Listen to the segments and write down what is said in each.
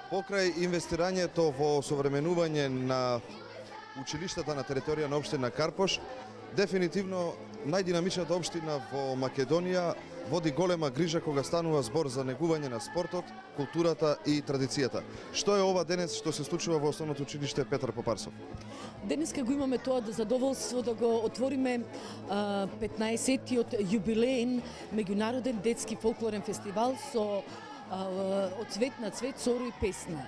Покрај инвестирањето во современување на училиштата на територија на општина Карпош, дефинитивно најдинамичната општина во Македонија води голема грижа кога станува збор за негување на спортот, културата и традицијата. Што е ова денес што се случува во Основното училиште Петар Попарсов? Денеска го имаме тоа задоволство да го отвориме 15-тиот јубилеен меѓународен детски фолклорен фестивал со од цвет на цвет, соро и песна.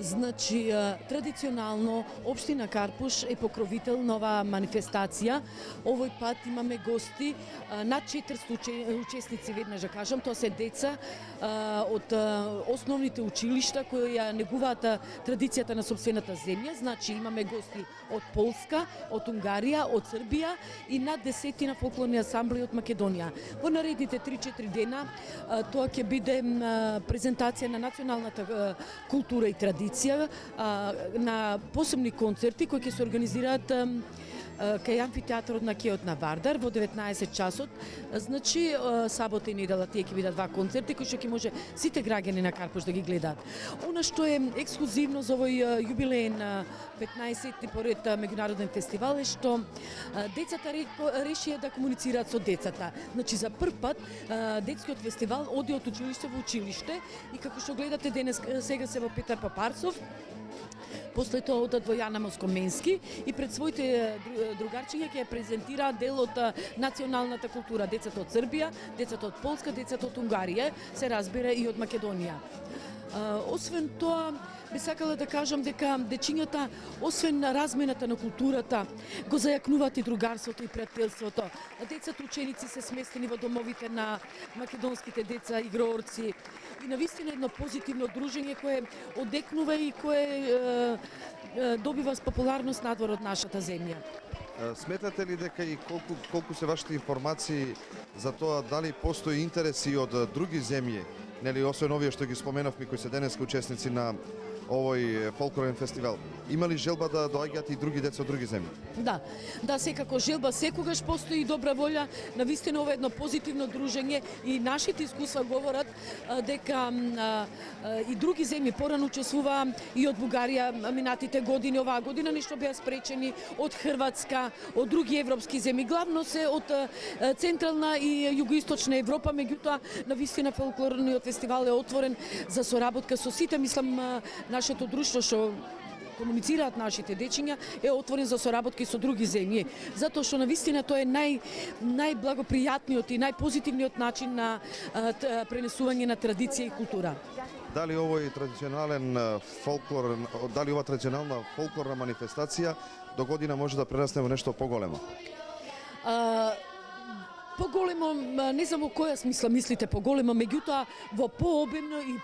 Значи, традиционално, општина Карпош е покровител на оваа манифестација. Овој пат имаме гости, над 400 учесници, веднаш да кажам, тоа се деца од основните училишта кои ја негуваат традицијата на собствената земја. Значи, имаме гости од Полска, од Унгарија, од Србија и над 10 фолклорни асамблеи од Македонија. Во наредните 3-4 дена тоа ќе биде презентација на националната култура и традиција, на посебни концерти кои ќе се организираат кај амфитеатарот на Кеот на Вардар во 19 часот. Значи, сабота и недела тие ќе бидат два концерти кои што ќе може сите граѓани на Карпош да ги гледаат. Она што е ексклузивно за овој јубилеен 15-ти поред меѓународен фестивал е што децата решија да комуницираат со децата. Значи, за прв пат детскиот фестивал оди од училиште во училиште и како што гледате денес сега се во Петар Попарсов. После тоа одат во Јана Москоменски и пред своите другарчиња ќе ја презентираат дел од националната култура. Децата од Србија, децата од Полска, децата од Унгарија, се разбира и од Македонија. Освен тоа, би сакала да кажам дека дечињата, освен размената на културата, го зајакнуваат и другарството и пријателството. Децата ученици се сместени во домовите на македонските деца игроорци. И навистина едно позитивно дружење кое одекнува и кое добива популарност надвор од нашата земја. Сметате ли дека и колку се вашите информации за тоа дали постои интереси од други земји, нели освен овие што ги споменавме кои се денеска учесници на овој фолклорен фестивал? Има ли желба да доаѓаат и други деца од други земји? Да, секако желба секогаш постои и добра волја. Навистина ова е едно позитивно дружење и нашите искуства говорат дека и други земји порано учествуваа и од Бугарија минатите години, оваа година нешто беа спречени од Хрватска, од други европски земји, главно се од централна и југоисточна Европа, меѓутоа навистина фолклорниот фестивал е отворен за соработка со сите, мислам нашето друштво што комуницираат нашите дечиња е отворен за соработки со други земји, затоа што навистина тоа е најблагопријатниот и најпозитивниот начин на пренесување на традиција и култура. Дали овој традиционален фолклор, дали ова традиционална фолклорна манифестација до година може да прерасне во нешто поголемо? Поголемо, не знам во која смисла мислите поголемо, меѓутоа во пообемно и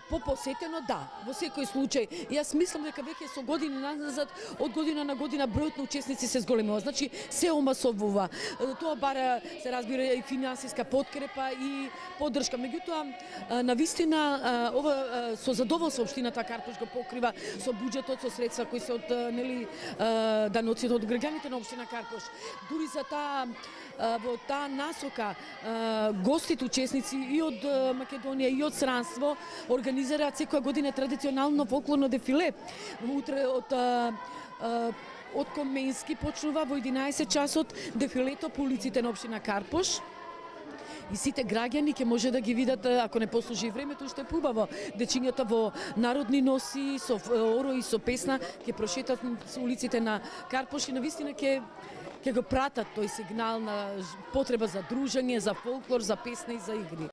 попосетено, да, во секој случај. Јас мислам дека веќе со години назад, од година на година бројот на учесници се зголемува, значи се омасовува. Тоа бара, се разбира, и финансиска подкрепа и поддршка. Меѓутоа, навистина, ова со задоволство општината Карпош го покрива со буџетот, со средства кои се од даноците од граѓаните на општина Карпош. Дури за во таа насока гостите, учесници и од Македонија и од странство организираат секоја година традиционално фолклорно дефиле. Утре од Коменски почнува во 11 часот дефилето по улиците на општина Карпош. И сите граѓани ќе може да ги видат, ако не послужи времето, што е побаво. Дечињата во народни носи, со оро и со песна, ќе прошетат со улиците на Карпош и навистина ќе го пратат тој сигнал на потреба за дружење, за фолклор, за песна и за игри.